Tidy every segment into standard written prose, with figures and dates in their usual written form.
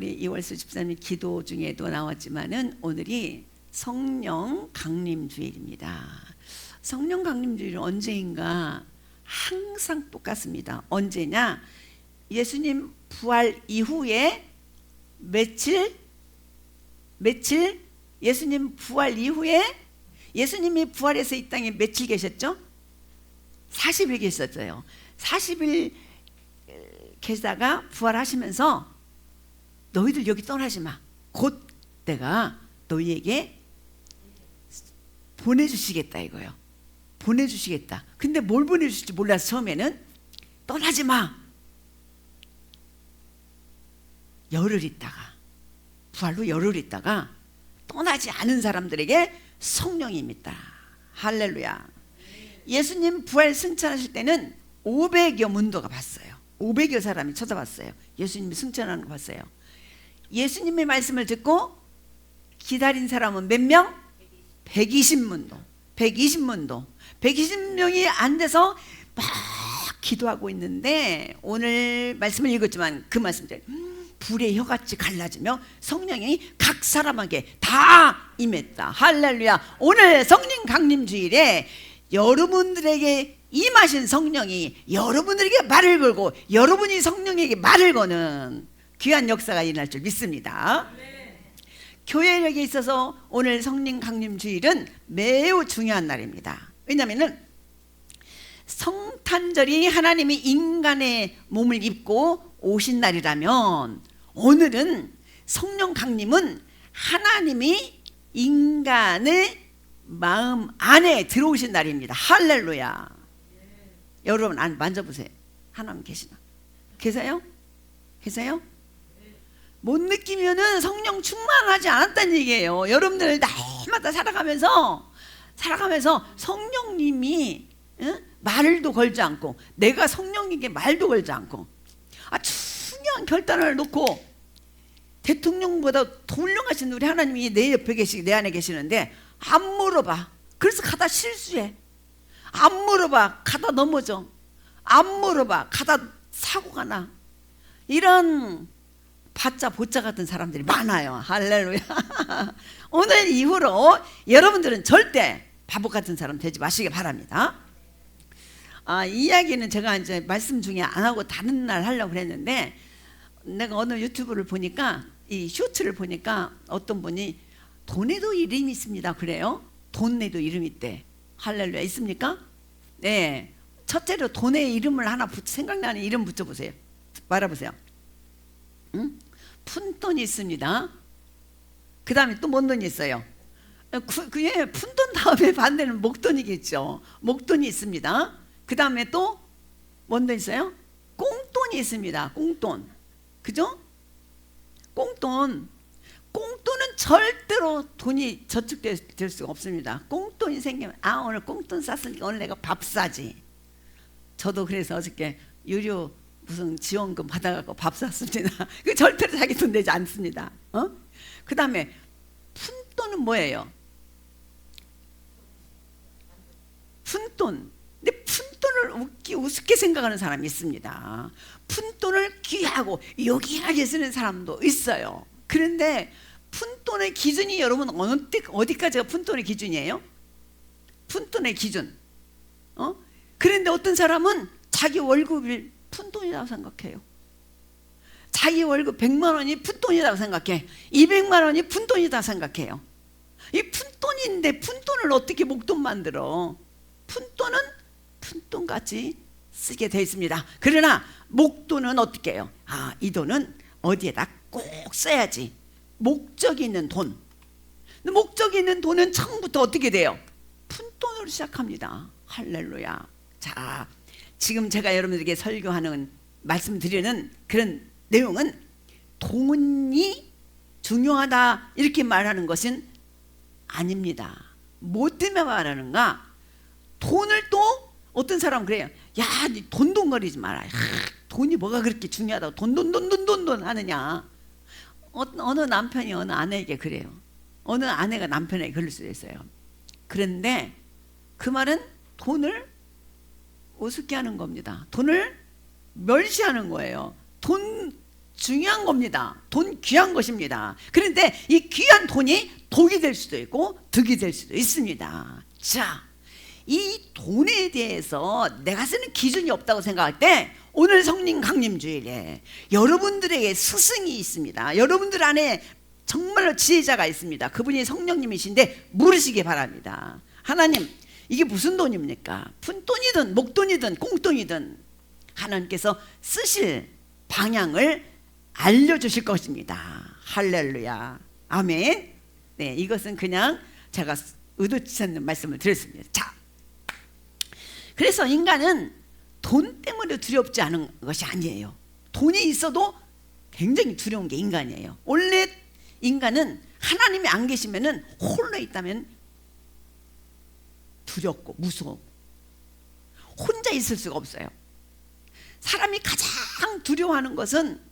우리 이월수 집사님 기도 중에도 나왔지만은 오늘이 성령 강림주일입니다. 성령 강림주일은 언제인가 항상 똑같습니다. 언제냐? 예수님 부활 이후에 며칠 예수님 부활 이후에 예수님이 부활해서 이 땅에 며칠 계셨죠? 40일 계셨어요. 40일 계시다가 부활하시면서 너희들 여기 떠나지 마. 곧 내가 너희에게 보내주시겠다 이거예요. 보내주시겠다. 근데 뭘 보내주실지 몰라서 처음에는 떠나지 마. 열흘 있다가 부활로 열흘 있다가 떠나지 않은 사람들에게 성령이 임했다. 할렐루야. 예수님 부활 승천하실 때는 500여 문도가 봤어요. 500여 사람이 쳐다봤어요. 예수님이 승천하는 거 봤어요. 예수님의 말씀을 듣고 기다린 사람은 몇 명? 120문도. 120명이 안 돼서 막 기도하고 있는데 오늘 말씀을 읽었지만 그 말씀대로 불의 혀같이 갈라지며 성령이 각 사람에게 다 임했다. 할렐루야. 오늘 성령 강림주일에 여러분들에게 임하신 성령이 여러분들에게 말을 걸고 여러분이 성령에게 말을 거는 귀한 역사가 일어날 줄 믿습니다. 교회력에 있어서 오늘 성령 강림주일은 매우 중요한 날입니다. 왜냐하면 성탄절이 하나님이 인간의 몸을 입고 오신 날이라면 오늘은 성령 강림은 하나님이 인간의 마음 안에 들어오신 날입니다. 할렐루야. 여러분 만져보세요. 하나님 계시나? 계세요? 계세요? 못 느끼면은 성령 충만하지 않았다는 얘기예요. 여러분들 날마다 살아가면서 성령님이 말도 걸지 않고 내가 성령님께 말도 걸지 않고 중요한 결단을 놓고 대통령보다 더 훌륭하신 우리 하나님이 내 옆에 계시고 내 안에 계시는데 안 물어봐. 그래서 가다 실수해. 안 물어봐. 가다 넘어져. 안 물어봐. 가다 사고가 나. 이런 바짜 보짜 같은 사람들이 많아요. 할렐루야. 오늘 이후로 여러분들은 절대 바보 같은 사람 되지 마시기 바랍니다. 이 이야기는 제가 이제 말씀 중에 안 하고 다른 날 하려고 했는데 내가 어느 유튜브를 보니까 이 쇼츠를 보니까 어떤 분이 돈에도 이름이 있습니다. 그래요? 돈에도 이름이 있대. 할렐루야. 있습니까? 네. 첫째로 돈의 이름을 하나 생각나는 이름 붙여보세요. 말해보세요. 응? 푼돈이 있습니다. 그 다음에 또 뭔 돈이 있어요? 푼돈 다음에 반대는 목돈이겠죠. 목돈이 있습니다. 그 다음에 또 뭔 돈 있어요? 꽁돈이 있습니다. 꽁돈. 그죠? 꽁돈은 절대로 돈이 저축될 수가 없습니다. 꽁돈이 생기면 오늘 꽁돈 쌌으니까 오늘 내가 밥 사지. 저도 그래서 어저께 유료 무슨 지원금 받아갖고 밥 샀습니다. 그 절대로 자기 돈 내지 않습니다. 그 다음에 푼돈은 뭐예요? 푼돈. 근데 푼돈을 우습게 생각하는 사람이 있습니다. 푼돈을 귀하고 요긴하게 쓰는 사람도 있어요. 그런데 푼돈의 기준이 여러분 어디까지가 푼돈의 기준이에요? 푼돈의 기준. 그런데 어떤 사람은 자기 월급을 푼돈이라고 생각해요. 자기 월급 100만 원이 푼돈이라고 생각해. 200만 원이 푼돈이라고 생각해요. 이 푼돈인데 푼돈을 어떻게 목돈 만들어? 푼돈은 푼돈같이 쓰게 되어 있습니다. 그러나 목돈은 어떻게 해요? 이 돈은 어디에다 꼭 써야지. 목적이 있는 돈. 목적이 있는 돈은 처음부터 어떻게 돼요? 푼돈으로 시작합니다. 할렐루야. 자, 지금 제가 여러분들에게 설교하는 말씀드리는 그런 내용은 돈이 중요하다 이렇게 말하는 것은 아닙니다. 뭐 때문에 말하는가? 돈을 또 어떤 사람은 그래요. 야, 돈돈거리지 마라. 돈이 뭐가 그렇게 중요하다고 돈 하느냐. 어느 남편이 어느 아내에게 그래요. 어느 아내가 남편에게 그럴 수도 있어요. 그런데 그 말은 돈을 우습게 하는 겁니다. 돈을 멸시하는 거예요. 돈 중요한 겁니다. 돈 귀한 것입니다. 그런데 이 귀한 돈이 독이 될 수도 있고 득이 될 수도 있습니다. 자, 이 돈에 대해서 내가 쓰는 기준이 없다고 생각할 때 오늘 성령 강림 주일에 여러분들에게 스승이 있습니다. 여러분들 안에 정말로 지혜자가 있습니다. 그분이 성령님이신데 물으시기 바랍니다. 하나님, 이게 무슨 돈입니까? 푼돈이든 목돈이든 꽁돈이든 하나님께서 쓰실 방향을 알려주실 것입니다. 할렐루야, 아멘. 네, 이것은 그냥 제가 의도치 않는 말씀을 드렸습니다. 자, 그래서 인간은 돈 때문에 두렵지 않은 것이 아니에요. 돈이 있어도 굉장히 두려운 게 인간이에요. 원래 인간은 하나님이 안 계시면은 홀로 있다면 두렵고 무서워. 혼자 있을 수가 없어요. 사람이 가장 두려워하는 것은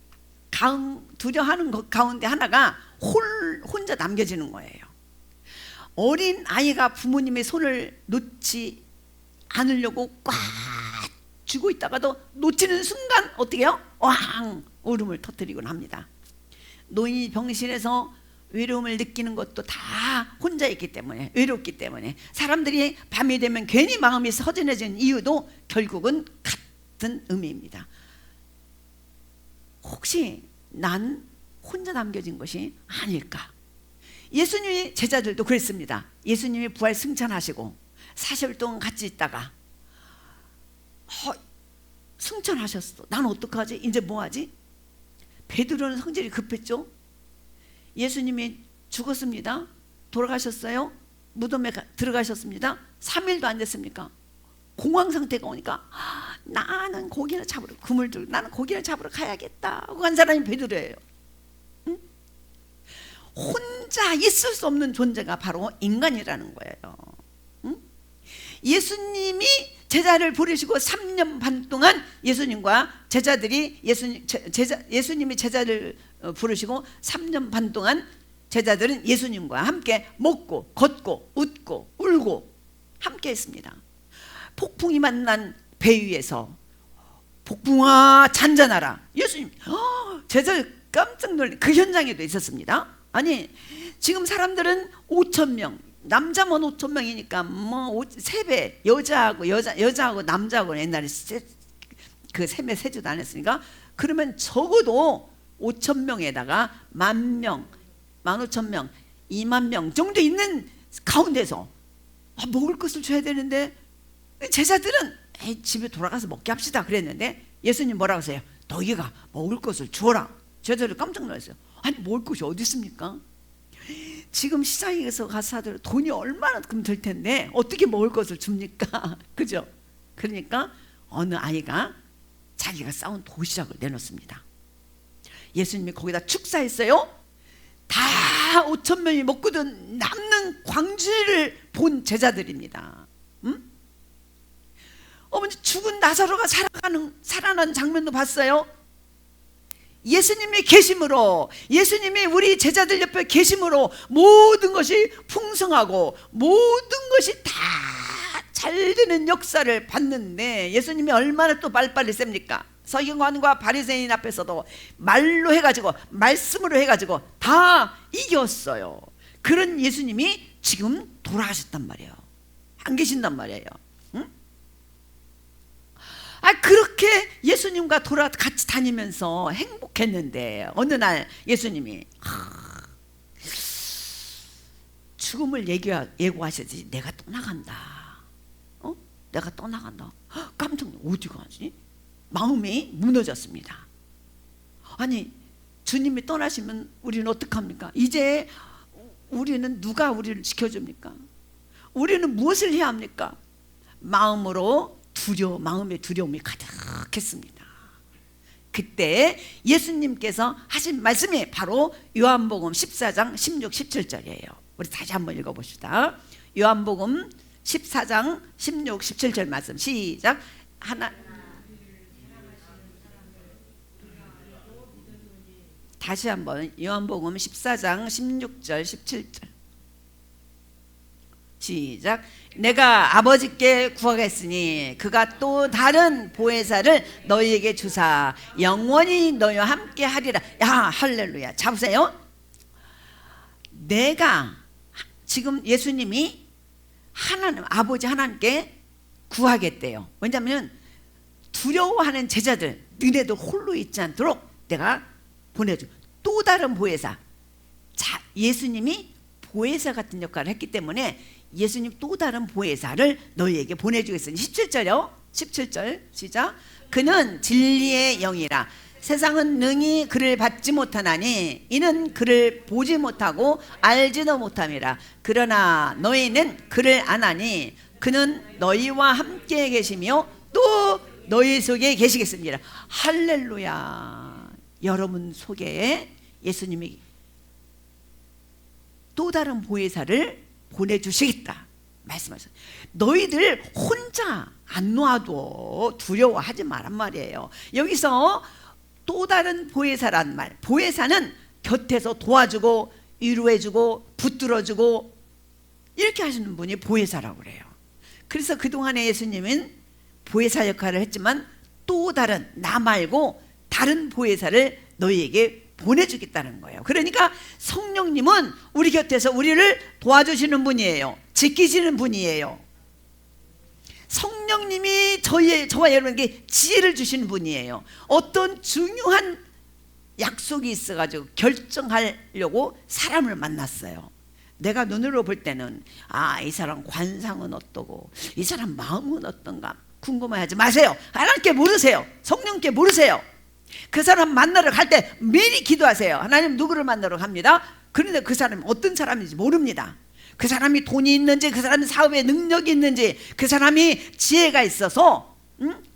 두려워하는 것 가운데 하나가 혼자 남겨지는 거예요. 어린 아이가 부모님의 손을 놓지 않으려고 꽉 쥐고 있다가도 놓치는 순간 어떻게 해요? 왕 울음을 터뜨리곤 합니다. 노인이 병실에서 외로움을 느끼는 것도 다 혼자 있기 때문에, 외롭기 때문에 사람들이 밤이 되면 괜히 마음이 서진해지는 이유도 결국은 같은 의미입니다. 혹시 난 혼자 남겨진 것이 아닐까? 예수님의 제자들도 그랬습니다. 예수님이 부활 승천하시고 40일 동안 같이 있다가 승천하셨어. 난 어떡하지? 이제 뭐하지? 베드로는 성질이 급했죠. 예수님이 죽었습니다. 돌아가셨어요. 무덤에 들어가셨습니다. 3일도 안 됐습니까? 공황 상태가 오니까 나는 고기를 잡으러, 그물 들고 나는 고기를 잡으러 가야겠다 하고 간 사람이 베드로예요. 응? 혼자 있을 수 없는 존재가 바로 인간이라는 거예요. 응? 예수님이 제자를 부르시고 3년 반 동안 예수님과 제자들이 예수님이 제자를 부르시고 3년 반 동안 제자들은 예수님과 함께 먹고 걷고 웃고 울고 함께 했습니다. 폭풍이 만난 배 위에서 폭풍아 잔잔하라. 예수님 제자들 깜짝 놀란 그 현장에도 있었습니다. 아니 지금 사람들은 5,000명, 남자만 5,000명이니까 뭐 3배, 여자하고 남자하고 옛날에 그 세배 세주도 안 했으니까 그러면 적어도 5,000명에다가 10,000명, 15,000명, 20,000명 정도 있는 가운데서 먹을 것을 줘야 되는데 제자들은 집에 돌아가서 먹게 합시다 그랬는데 예수님 뭐라고 하세요? 너희가 먹을 것을 주어라. 제자들 깜짝 놀랐어요. 아니 먹을 것이 어디 있습니까? 지금 시장에서 가서 사들 돈이 얼마나큼 들 텐데 어떻게 먹을 것을 줍니까? 그죠? 그러니까 어느 아이가 자기가 싸운 도시락을 내놓습니다. 예수님이 거기다 축사했어요. 다 5,000명이 먹고든 남는 광주를 본 제자들입니다. 어머니 죽은 나사로가 살아난 장면도 봤어요. 예수님의 계심으로, 예수님이 우리 제자들 옆에 계심으로 모든 것이 풍성하고 모든 것이 다 잘 되는 역사를 봤는데 예수님이 얼마나 또 말빨이 셉니까? 서기관과 바리새인 앞에서도 말로 해가지고 말씀으로 해가지고 다 이겼어요. 그런 예수님이 지금 돌아가셨단 말이에요. 안 계신단 말이에요. 응? 그렇게 예수님과 같이 다니면서 행복했는데 어느 날 예수님이 죽음을 예고하시지 내가 떠나간다. 내가 떠나간다. 깜짝 놀라. 어디 가지? 마음이 무너졌습니다. 아니 주님이 떠나시면 우리는 어떡합니까? 이제 우리는 누가 우리를 지켜줍니까? 우리는 무엇을 해야 합니까? 마음의 두려움이 가득했습니다. 그때 예수님께서 하신 말씀이 바로 요한복음 14장 16, 17절이에요. 우리 다시 한번 읽어봅시다. 요한복음 14장 16, 17절 말씀 시작. 다시 한번 요한복음 14장 16절 17절 시작. 내가 아버지께 구하겠으니 그가 또 다른 보혜사를 너희에게 주사 영원히 너희와 함께 하리라. 야, 할렐루야. 잡으세요. 내가 지금 예수님이 하나님 아버지 하나님께 구하겠대요. 왜냐하면 두려워하는 제자들, 너네도 홀로 있지 않도록 내가 보내줘. 또 다른 보혜사. 자, 예수님이 보혜사 같은 역할을 했기 때문에 예수님 또 다른 보혜사를 너희에게 보내주겠으니. 17절요. 17절 시작. 그는 진리의 영이라. 세상은 능히 그를 받지 못하나니 이는 그를 보지 못하고 알지도 못함이라. 그러나 너희는 그를 아나니 그는 너희와 함께 계시며 또 너희 속에 계시겠습니다. 할렐루야. 여러분 속에 예수님이 또 다른 보혜사를 보내주시겠다 말씀하셨어요. 너희들 혼자 안 놔도 두려워하지 말란 말이에요. 여기서 또 다른 보혜사란 말, 보혜사는 곁에서 도와주고 위로해주고 붙들어주고 이렇게 하시는 분이 보혜사라고 그래요. 그래서 그동안에 예수님은 보혜사 역할을 했지만 또 다른, 나 말고 다른 보혜사를 너희에게 보내주겠다는 거예요. 그러니까 성령님은 우리 곁에서 우리를 도와주시는 분이에요. 지키시는 분이에요. 성령님이 저와 여러분에게 지혜를 주시는 분이에요. 어떤 중요한 약속이 있어가지고 결정하려고 사람을 만났어요. 내가 눈으로 볼 때는 이 사람 관상은 어떠고 이 사람 마음은 어떤가 궁금해하지 마세요. 하나님께 물으세요. 성령께 물으세요. 그 사람 만나러 갈 때 미리 기도하세요. 하나님 누구를 만나러 갑니다. 그런데 그 사람이 어떤 사람인지 모릅니다. 그 사람이 돈이 있는지, 그 사람이 사업에 능력이 있는지, 그 사람이 지혜가 있어서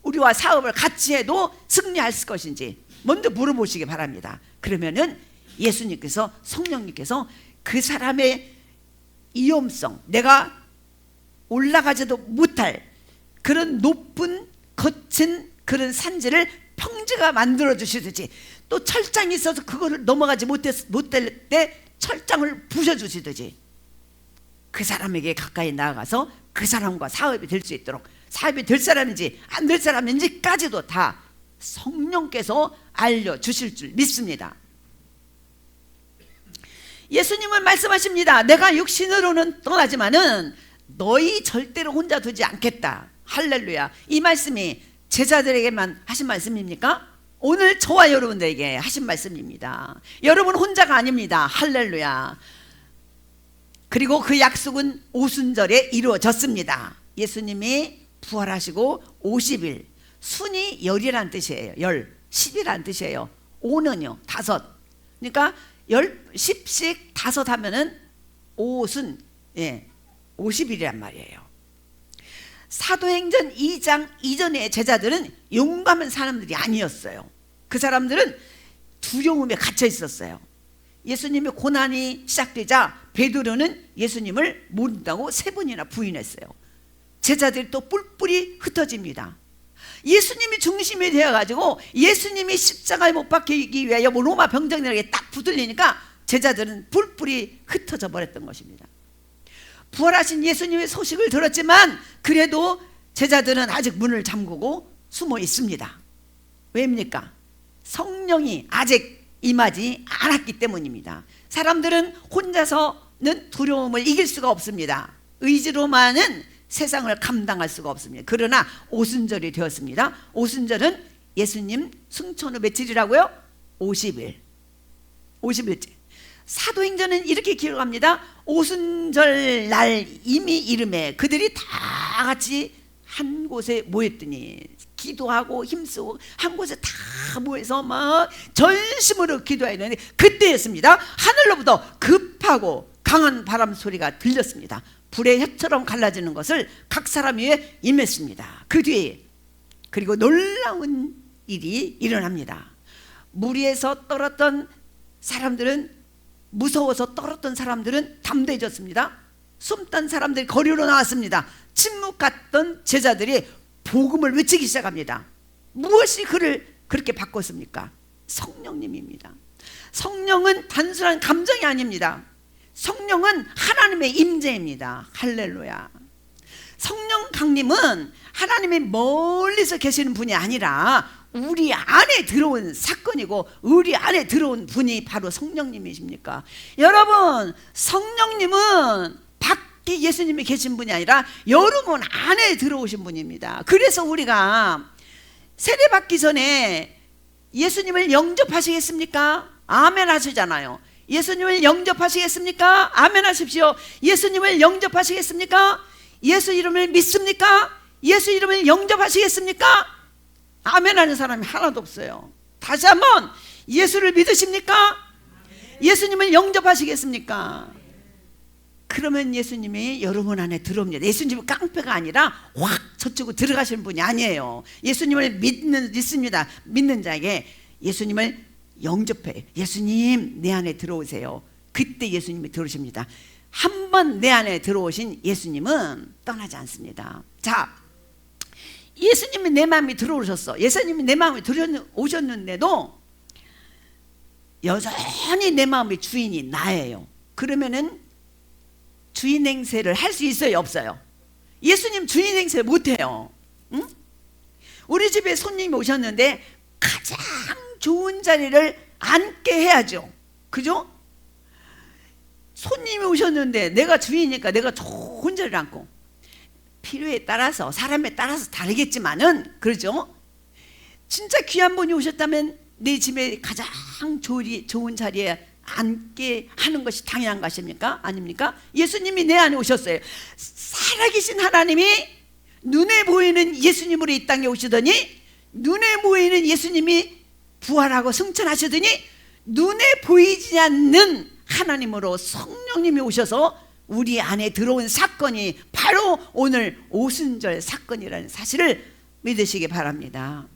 우리와 사업을 같이 해도 승리할 것인지 먼저 물어보시기 바랍니다. 그러면은 예수님께서, 성령님께서 그 사람의 위험성, 내가 올라가지도 못할 그런 높은 거친 그런 산지를 평지가 만들어 주시듯이, 또 철장이 있어서 그거를 넘어가지 못할 때 철장을 부셔주시듯이 그 사람에게 가까이 나아가서 그 사람과 사업이 될 수 있도록, 사업이 될 사람인지 안 될 사람인지까지도 다 성령께서 알려주실 줄 믿습니다. 예수님은 말씀하십니다. 내가 육신으로는 떠나지만은 너희 절대로 혼자 두지 않겠다. 할렐루야. 이 말씀이 제자들에게만 하신 말씀입니까? 오늘 저와 여러분들에게 하신 말씀입니다. 여러분 혼자가 아닙니다. 할렐루야. 그리고 그 약속은 오순절에 이루어졌습니다. 예수님이 부활하시고 50일, 순이 열이란 뜻이에요. 열, 10이란 뜻이에요. 5는요, 5. 그러니까 10씩 5 하면은 오순, 50일이란 말이에요. 사도행전 2장 이전의 제자들은 용감한 사람들이 아니었어요. 그 사람들은 두려움에 갇혀 있었어요. 예수님의 고난이 시작되자 베드로는 예수님을 모른다고 3번이나 부인했어요. 제자들이 또 뿔뿔이 흩어집니다. 예수님이 중심이 되어가지고 예수님이 십자가에 못 박히기 위하여 로마 병정들에게 딱 붙들리니까 제자들은 뿔뿔이 흩어져 버렸던 것입니다. 부활하신 예수님의 소식을 들었지만 그래도 제자들은 아직 문을 잠그고 숨어 있습니다. 왜입니까? 성령이 아직 임하지 않았기 때문입니다. 사람들은 혼자서는 두려움을 이길 수가 없습니다. 의지로만은 세상을 감당할 수가 없습니다. 그러나 오순절이 되었습니다. 오순절은 예수님 승천 후 며칠이라고요? 50일. 50일째. 사도행전은 이렇게 기록합니다. 오순절 날 이미 이름에 그들이 다 같이 한 곳에 모였더니 기도하고 힘쓰고 한 곳에 다 모여서 막 전심으로 기도해야 되는데 그때였습니다. 하늘로부터 급하고 강한 바람 소리가 들렸습니다. 불의 혀처럼 갈라지는 것을 각 사람 위에 임했습니다. 그 뒤에 그리고 놀라운 일이 일어납니다. 물 위에서 떨었던 사람들은, 무서워서 떨었던 사람들은 담대해졌습니다. 숨던 사람들이 거리로 나왔습니다. 침묵했던 제자들이 복음을 외치기 시작합니다. 무엇이 그를 그렇게 바꿨습니까? 성령님입니다. 성령은 단순한 감정이 아닙니다. 성령은 하나님의 임재입니다. 할렐루야. 성령 강림은 하나님이 멀리서 계시는 분이 아니라 우리 안에 들어온 사건이고 우리 안에 들어온 분이 바로 성령님이십니까? 여러분, 성령님은 밖에 예수님이 계신 분이 아니라 여러분 안에 들어오신 분입니다. 그래서 우리가 세례받기 전에 예수님을 영접하시겠습니까? 아멘 하시잖아요. 예수님을 영접하시겠습니까? 아멘 하십시오. 예수님을 영접하시겠습니까? 예수 이름을 믿습니까? 예수 이름을 영접하시겠습니까? 아멘 하는 사람이 하나도 없어요. 다시 한번, 예수를 믿으십니까? 예수님을 영접하시겠습니까? 그러면 예수님이 여러분 안에 들어옵니다. 예수님은 깡패가 아니라 확 저쪽으로 들어가시는 분이 아니에요. 예수님을 믿습니다. 믿는 자에게 예수님을 영접해. 예수님 내 안에 들어오세요. 그때 예수님이 들어오십니다. 한 번 내 안에 들어오신 예수님은 떠나지 않습니다. 자, 예수님이 내 마음에 들어오셨어. 예수님이 내 마음에 들어오셨는데도 여전히 내 마음의 주인이 나예요. 그러면은 주인 행세를 할 수 있어요, 없어요? 예수님 주인 행세 못해요. 응? 우리 집에 손님이 오셨는데 가장 좋은 자리를 앉게 해야죠. 그죠? 손님이 오셨는데 내가 주인이니까 내가 좋은 자리를 앉고, 필요에 따라서 사람에 따라서 다르겠지만은, 그렇죠? 진짜 귀한 분이 오셨다면 내 집에 가장 좋은 자리에 앉게 하는 것이 당연한 것입니까? 아닙니까? 예수님이 내 안에 오셨어요. 살아계신 하나님이 눈에 보이는 예수님으로 이 땅에 오시더니, 눈에 보이는 예수님이 부활하고 승천하시더니, 눈에 보이지 않는 하나님으로 성령님이 오셔서 우리 안에 들어온 사건이 바로 오늘 오순절 사건이라는 사실을 믿으시기 바랍니다.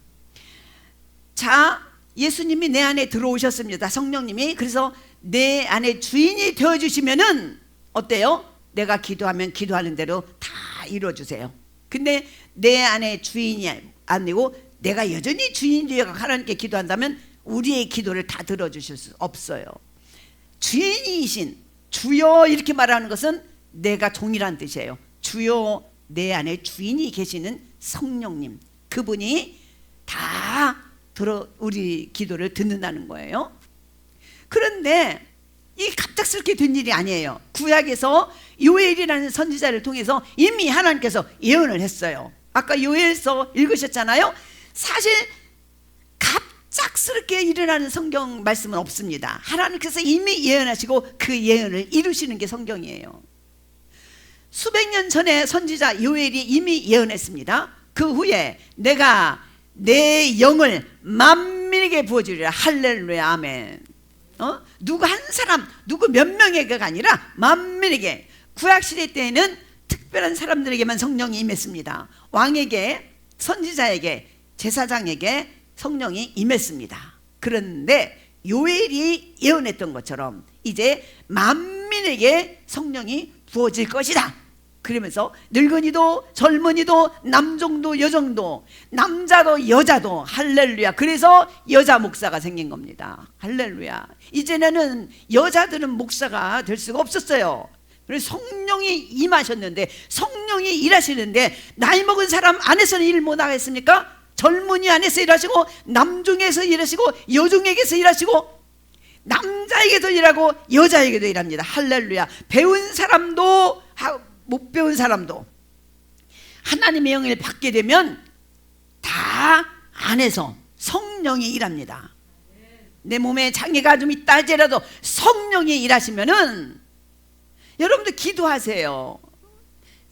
자, 예수님이 내 안에 들어오셨습니다. 성령님이. 그래서 내 안에 주인이 되어주시면은 어때요? 내가 기도하면 기도하는 대로 다 이루어주세요. 근데 내 안에 주인이 아니고 내가 여전히 주인이 되어 하나님께 기도한다면 우리의 기도를 다 들어주실 수 없어요. 주인이신, 주여 이렇게 말하는 것은 내가 종이란 뜻이에요. 주여, 내 안에 주인이 계시는 성령님, 그분이 다 우리 기도를 듣는다는 거예요. 그런데 이게 갑작스럽게 된 일이 아니에요. 구약에서 요엘이라는 선지자를 통해서 이미 하나님께서 예언을 했어요. 아까 요엘서 읽으셨잖아요. 사실 갑작스럽게 일어나는 성경 말씀은 없습니다. 하나님께서 이미 예언하시고 그 예언을 이루시는 게 성경이에요. 수백 년 전에 선지자 요엘이 이미 예언했습니다. 그 후에 내가 내 영을 만민에게 부어주리라. 할렐루야, 아멘. 누구 한 사람, 누구 몇 명에게가 아니라 만민에게. 구약시대 때에는 특별한 사람들에게만 성령이 임했습니다. 왕에게, 선지자에게, 제사장에게 성령이 임했습니다. 그런데 요엘이 예언했던 것처럼 이제 만민에게 성령이 부어질 것이다. 그러면서 늙은이도 젊은이도 남종도 여종도 남자도 여자도, 할렐루야. 그래서 여자 목사가 생긴 겁니다. 할렐루야. 이전에는 여자들은 목사가 될 수가 없었어요. 그래서 성령이 임하셨는데, 성령이 일하시는데 나이 먹은 사람 안에서는 일 못 하겠습니까? 젊은이 안에서 일하시고, 남중에서 일하시고, 여중에게서 일하시고, 남자에게도 일하고 여자에게도 일합니다. 할렐루야. 배운 사람도 못 배운 사람도 하나님의 영을 받게 되면 다 안에서 성령이 일합니다. 내 몸에 장애가 좀 있다 할지라도 성령이 일하시면은, 여러분들 기도하세요.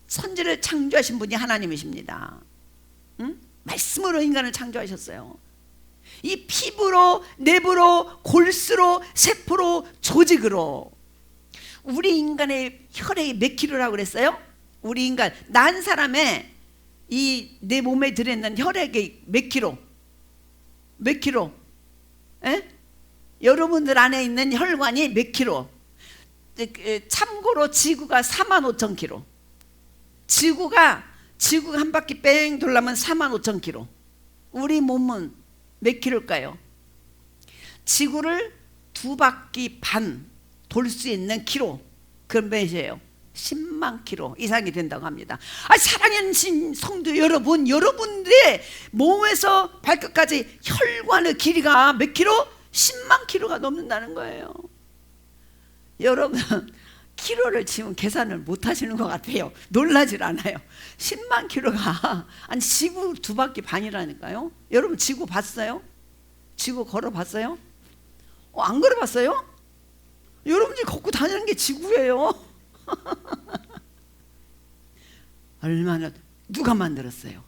천지를 창조하신 분이 하나님이십니다. 응? 말씀으로 인간을 창조하셨어요. 이 피부로, 내부로, 골수로, 세포로, 조직으로. 우리 인간의 혈액이 몇 킬로라고 그랬어요? 우리 인간 난 사람의 이 내 몸에 들어있는 혈액이 몇 킬로? 몇 킬로? 에? 여러분들 안에 있는 혈관이 몇 킬로? 참고로 지구가 45,000킬로. 지구가 한 바퀴 뺑 돌려면 45,000킬로. 우리 몸은 몇 킬로일까요? 지구를 2바퀴 반 돌 수 있는 킬로, 그럼 몇이에요? 10만 킬로 이상이 된다고 합니다. 사랑하는 성도 여러분, 여러분들의 몸에서 발끝까지 혈관의 길이가 몇 킬로? 10만 킬로가 넘는다는 거예요. 여러분 킬로를 지금 계산을 못 하시는 것 같아요. 놀라질 않아요. 10만 킬로가 한 지구 2바퀴 반이라니까요. 여러분 지구 봤어요? 지구 걸어봤어요? 안 걸어봤어요? 여러분들이 걷고 다니는 게 지구예요. 얼마나, 누가 만들었어요?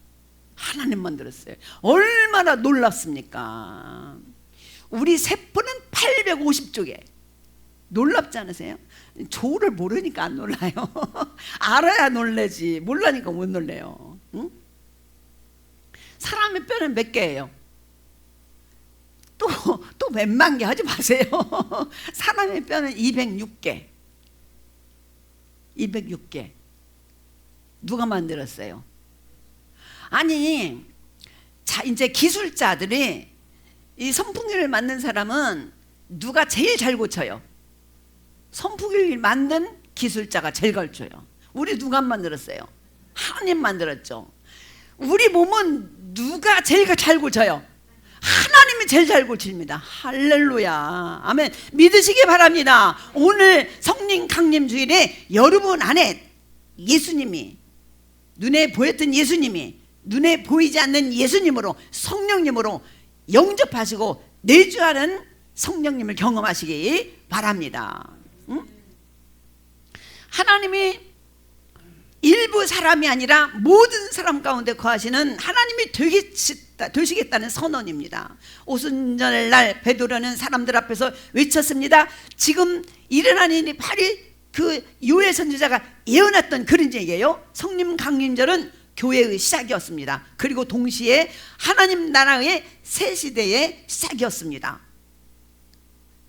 하나님 만들었어요. 얼마나 놀랍습니까? 우리 세포는 850쪽에 놀랍지 않으세요? 조를 모르니까 안 놀라요. 알아야 놀래지, 몰라니까 못 놀래요. 응? 사람의 뼈는 몇 개예요? 또 몇만 개 하지 마세요. 사람의 뼈는 206개. 206개. 누가 만들었어요? 아니, 자, 이제 기술자들이 이 선풍기를 만든 사람은 누가 제일 잘 고쳐요? 선풍기를 만든 기술자가 제일 잘 고쳐요. 우리 누가 만들었어요? 하나님 만들었죠. 우리 몸은 누가 제일 잘 고쳐요? 하나님이 제일 잘 고칩니다. 할렐루야. 아멘. 믿으시기 바랍니다. 오늘 성령 강림 주일에 여러분 안에 예수님이, 눈에 보였던 예수님이 눈에 보이지 않는 예수님으로, 성령님으로 영접하시고 내주하는 성령님을 경험하시기 바랍니다. 응? 하나님이 일부 사람이 아니라 모든 사람 가운데 거하시는 하나님이 되시겠다는 선언입니다. 오순절 날 베드로는 사람들 앞에서 외쳤습니다. 지금 일어나는 일이 바로 그 요엘 선지자가 예언했던 그런 얘기예요. 성령 강림절은 교회의 시작이었습니다. 그리고 동시에 하나님 나라의 새 시대의 시작이었습니다.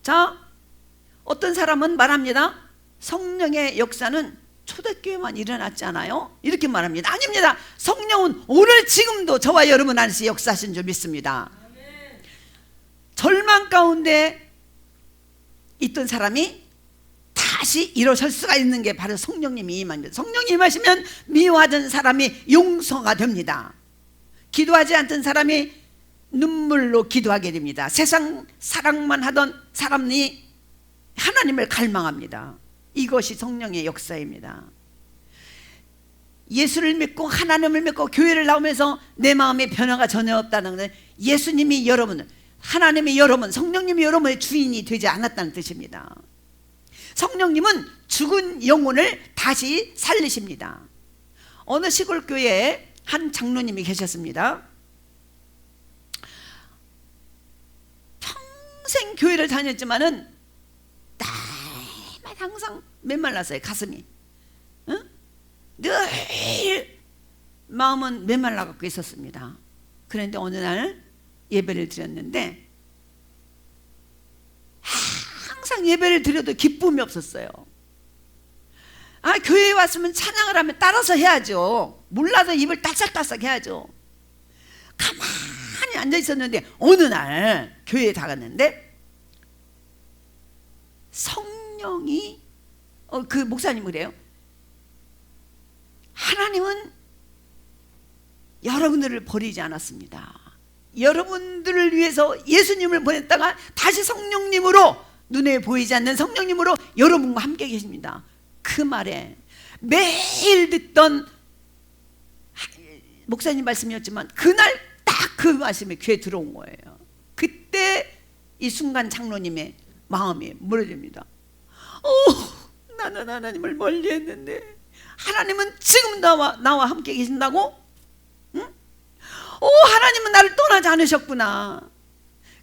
자, 어떤 사람은 말합니다. 성령의 역사는 초대교회만 일어났지 않아요? 이렇게 말합니다. 아닙니다. 성령은 오늘 지금도 저와 여러분 안에서 역사하신 줄 믿습니다. 절망 가운데 있던 사람이 다시 일어설 수가 있는 게 바로 성령님이 임합니다. 성령이 임하시면 미워하던 사람이 용서가 됩니다. 기도하지 않던 사람이 눈물로 기도하게 됩니다. 세상 사랑만 하던 사람이 하나님을 갈망합니다. 이것이 성령의 역사입니다. 예수를 믿고 하나님을 믿고 교회를 나오면서 내 마음에 변화가 전혀 없다는 것은 예수님이 여러분, 하나님이 여러분, 성령님이 여러분의 주인이 되지 않았다는 뜻입니다. 성령님은 죽은 영혼을 다시 살리십니다. 어느 시골 교회에 한 장로님이 계셨습니다. 평생 교회를 다녔지만은 날마다 항상 메말랐어요. 가슴이. 응? 늘 마음은 메말라 갖고 있었습니다. 그런데 어느 날 예배를 드렸는데 항상 예배를 드려도 기쁨이 없었어요. 교회에 왔으면 찬양을 하면 따라서 해야죠. 몰라도 입을 따싹따싹 해야죠. 가만히 앉아 있었는데 어느 날 교회에 나갔는데 성령이 그 목사님 그래요. 하나님은 여러분들을 버리지 않았습니다. 여러분들을 위해서 예수님을 보냈다가 다시 성령님으로, 눈에 보이지 않는 성령님으로 여러분과 함께 계십니다. 그 말에 매일 듣던 목사님 말씀이었지만 그날 딱 그 말씀이 귀에 들어온 거예요. 그때 이 순간 장로님의 마음이 무너집니다. 나는 하나님을 멀리했는데 하나님은 지금 나와 함께 계신다고? 응? 하나님은 나를 떠나지 않으셨구나.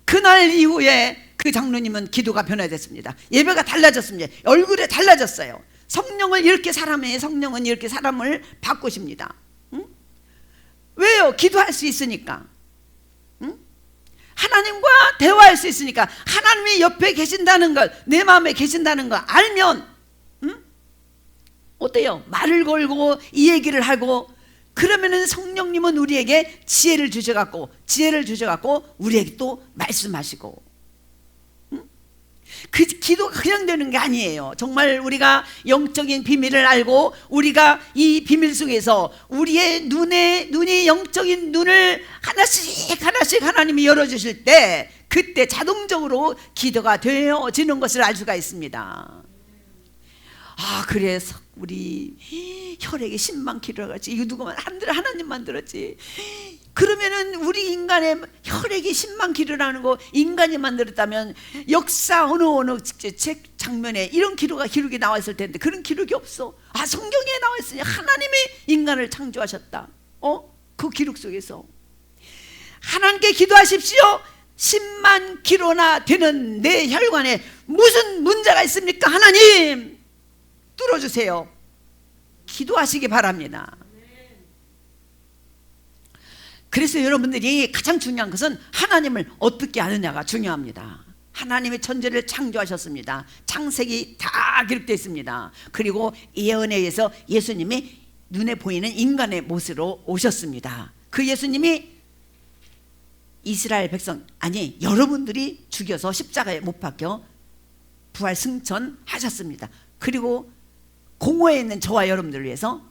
그날 이후에 그 장로님은 기도가 변화됐습니다. 예배가 달라졌습니다. 얼굴에 달라졌어요. 성령은 이렇게 사람을 바꾸십니다. 응? 왜요? 기도할 수 있으니까. 응? 하나님과 대화할 수 있으니까. 하나님이 옆에 계신다는 것, 내 마음에 계신다는 걸 알면, 응? 어때요? 말을 걸고 이 얘기를 하고, 그러면은 성령님은 우리에게 지혜를 주셔갖고 우리에게 또 말씀하시고, 응? 그 기도가 그냥 되는 게 아니에요. 정말 우리가 영적인 비밀을 알고 우리가 이 비밀 속에서 우리의 눈이 영적인 눈을 하나씩 하나님이 열어주실 때 그때 자동적으로 기도가 되어지는 것을 알 수가 있습니다. 그래서 우리 혈액이 10만 킬로같이 이거 누구만 하나님만 들었지. 그러면은 우리 인간의 혈액이 10만 킬로라는 거 인간이 만들었다면 역사 어느 책 장면에 이런 기록이 나와 있을 텐데 그런 기록이 없어. 성경에 나와 있으니 하나님이 인간을 창조하셨다. 그 기록 속에서 하나님께 기도하십시오. 10만 킬로나 되는 내 혈관에 무슨 문제가 있습니까? 하나님 뚫어주세요. 기도하시기 바랍니다. 그래서 여러분들이 가장 중요한 것은 하나님을 어떻게 아느냐가 중요합니다. 하나님이 천지를 창조하셨습니다. 창세기 다 기록되어 있습니다. 그리고 예언에 의해서 예수님이 눈에 보이는 인간의 모습으로 오셨습니다. 그 예수님이 이스라엘 백성 여러분들이 죽여서 십자가에 못 박혀 부활 승천하셨습니다. 그리고 공허에 있는 저와 여러분들을 위해서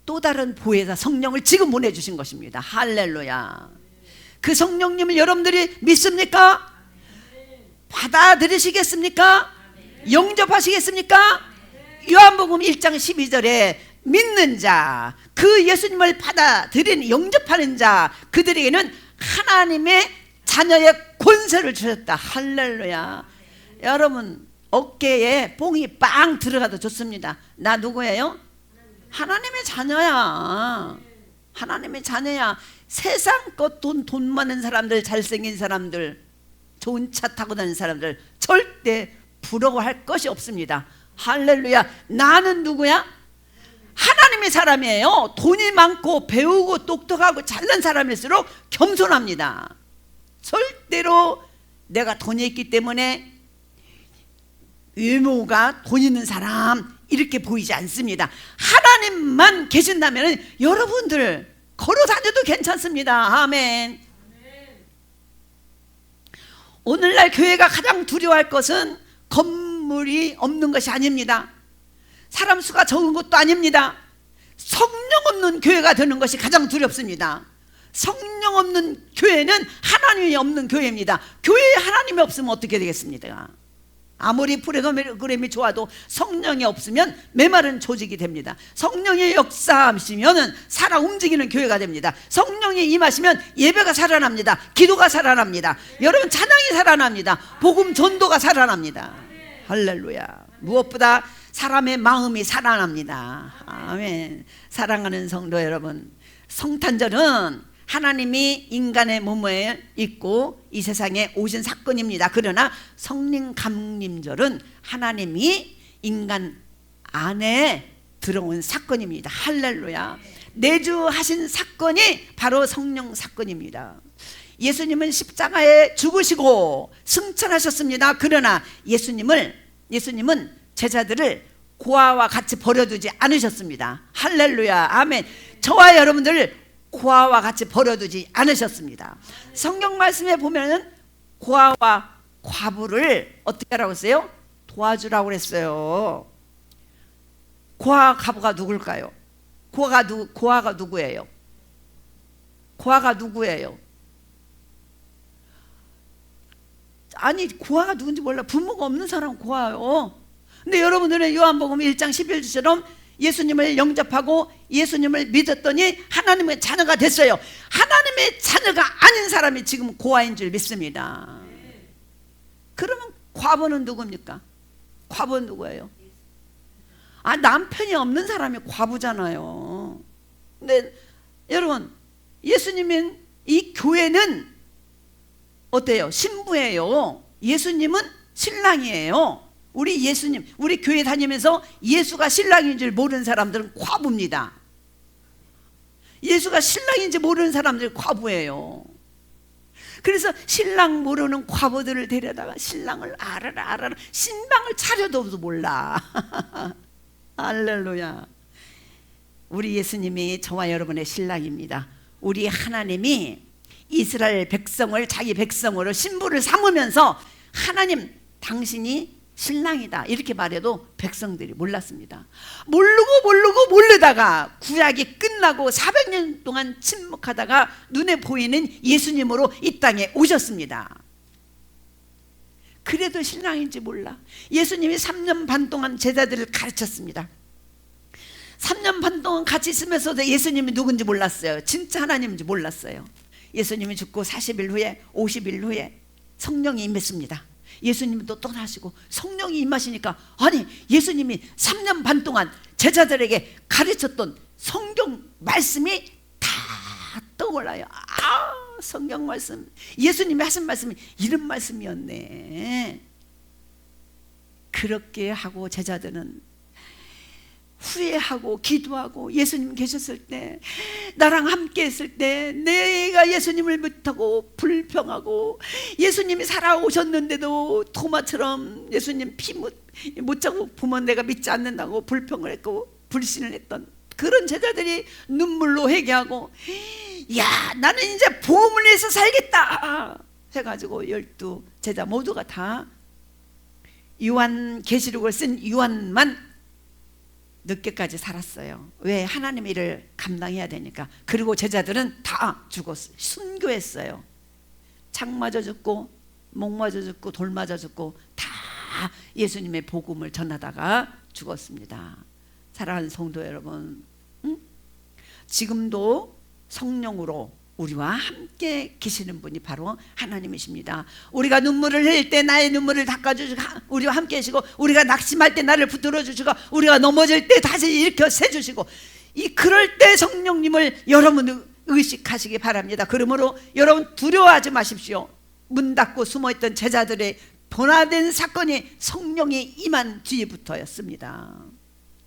또 다른 보혜사 성령을 지금 보내주신 것입니다. 할렐루야. 그 성령님을 여러분들이 믿습니까? 받아들이시겠습니까? 영접하시겠습니까? 요한복음 1장 12절에 믿는 자, 그 예수님을 받아들이는 영접하는 자, 그들에게는 하나님의 자녀의 권세를 주셨다. 할렐루야. 여러분 어깨에 뽕이 빵 들어가도 좋습니다. 나 누구예요? 하나님의 자녀야. 하나님의 자녀야. 세상 것 돈 많은 사람들, 잘생긴 사람들, 좋은 차 타고 다니는 사람들 절대 부러워할 것이 없습니다. 할렐루야. 나는 누구야? 하나님의 사람이에요. 돈이 많고 배우고 똑똑하고 잘난 사람일수록 겸손합니다. 절대로 내가 돈이 있기 때문에 외모가 돈 있는 사람 이렇게 보이지 않습니다. 하나님만 계신다면 여러분들 걸어 다녀도 괜찮습니다. 아멘. 오늘날 교회가 가장 두려워할 것은 건물이 없는 것이 아닙니다. 사람 수가 적은 것도 아닙니다. 성령 없는 교회가 되는 것이 가장 두렵습니다. 성령 없는 교회는 하나님이 없는 교회입니다. 교회에 하나님이 없으면 어떻게 되겠습니까? 아무리 프로그램이 좋아도 성령이 없으면 메마른 조직이 됩니다. 성령의 역사하시면 살아 움직이는 교회가 됩니다. 성령이 임하시면 예배가 살아납니다. 기도가 살아납니다. 여러분 찬양이 살아납니다. 복음 전도가 살아납니다. 할렐루야. 무엇보다 사람의 마음이 살아납니다. 아멘. 사랑하는 성도 여러분, 성탄절은 하나님이 인간의 몸에 있고 이 세상에 오신 사건입니다. 그러나 성령 강림절은 하나님이 인간 안에 들어온 사건입니다. 할렐루야. 내주하신 사건이 바로 성령 사건입니다. 예수님은 십자가에 죽으시고 승천하셨습니다. 그러나 예수님은 제자들을 고아와 같이 버려두지 않으셨습니다. 할렐루야. 아멘. 저와 여러분들 고아와 같이 버려두지 않으셨습니다. 성경 말씀에 보면은 고아와 과부를 어떻게 하라고 했어요? 도와주라고 그랬어요. 고아 과부가 누굴까요? 고아가 누구예요? 고아가 누구예요? 아니 고아가 누군지 몰라. 부모가 없는 사람은 고아요. 근데 여러분들은 요한복음 1장 11절처럼 예수님을 영접하고 예수님을 믿었더니 하나님의 자녀가 됐어요. 하나님의 자녀가 아닌 사람이 지금 고아인 줄 믿습니다. 그러면 과부는 누굽니까? 과부는 누구예요? 남편이 없는 사람이 과부잖아요. 근데 여러분 예수님은 이 교회는 어때요? 신부예요. 예수님은 신랑이에요. 우리 예수님, 우리 교회 다니면서 예수가 신랑인 줄 모르는 사람들은 과부입니다. 예수가 신랑인지 모르는 사람들이 과부예요. 그래서 신랑 모르는 과부들을 데려다가 신랑을 알아라 신방을 차려도 몰라. 할렐루야. 우리 예수님이 저와 여러분의 신랑입니다. 우리 하나님이 이스라엘 백성을 자기 백성으로 신부를 삼으면서 하나님 당신이 신랑이다 이렇게 말해도 백성들이 몰랐습니다. 모르다가 구약이 끝나고 400년 동안 침묵하다가 눈에 보이는 예수님으로 이 땅에 오셨습니다. 그래도 신랑인지 몰라. 예수님이 3년 반 동안 제자들을 가르쳤습니다. 3년 반 동안 같이 있으면서도 예수님이 누군지 몰랐어요. 진짜 하나님인지 몰랐어요. 예수님이 죽고 40일 후에 50일 후에 성령이 임했습니다. 예수님이 또 떠나시고 성령이 임하시니까 아니 예수님이 3년 반 동안 제자들에게 가르쳤던 성경 말씀이 다 떠올라요. 아, 성경 말씀, 예수님이 하신 말씀이 이런 말씀이었네. 그렇게 하고 제자들은 후회하고 기도하고, 예수님 계셨을 때 나랑 함께 했을 때 내가 예수님을 못하고 불평하고, 예수님이 살아오셨는데도 토마처럼 예수님 피 못 자고 보면 내가 믿지 않는다고 불평을 했고 불신을 했던 그런 제자들이 눈물로 회개하고, 야 나는 이제 복음을 위해서 살겠다 해가지고 12 제자 모두가 다 요한 계시록을 쓴 요한만 늦게까지 살았어요. 왜? 하나님의 일을 감당해야 되니까. 그리고 제자들은 다 죽었어요. 순교했어요. 창 맞아 죽고 목 맞아 죽고 돌 맞아 죽고 다 예수님의 복음을 전하다가 죽었습니다. 사랑하는 성도 여러분, 지금도 성령으로 우리와 함께 계시는 분이 바로 하나님이십니다. 우리가 눈물을 흘릴 때 나의 눈물을 닦아주시고 우리와 함께 계시고, 우리가 낙심할 때 나를 붙들어 주시고, 우리가 넘어질 때 다시 일으켜 세주시고, 그럴 때 성령님을 여러분 의식하시기 바랍니다. 그러므로 여러분 두려워하지 마십시오. 문 닫고 숨어있던 제자들의 변화된 사건이 성령이 임한 뒤부터였습니다.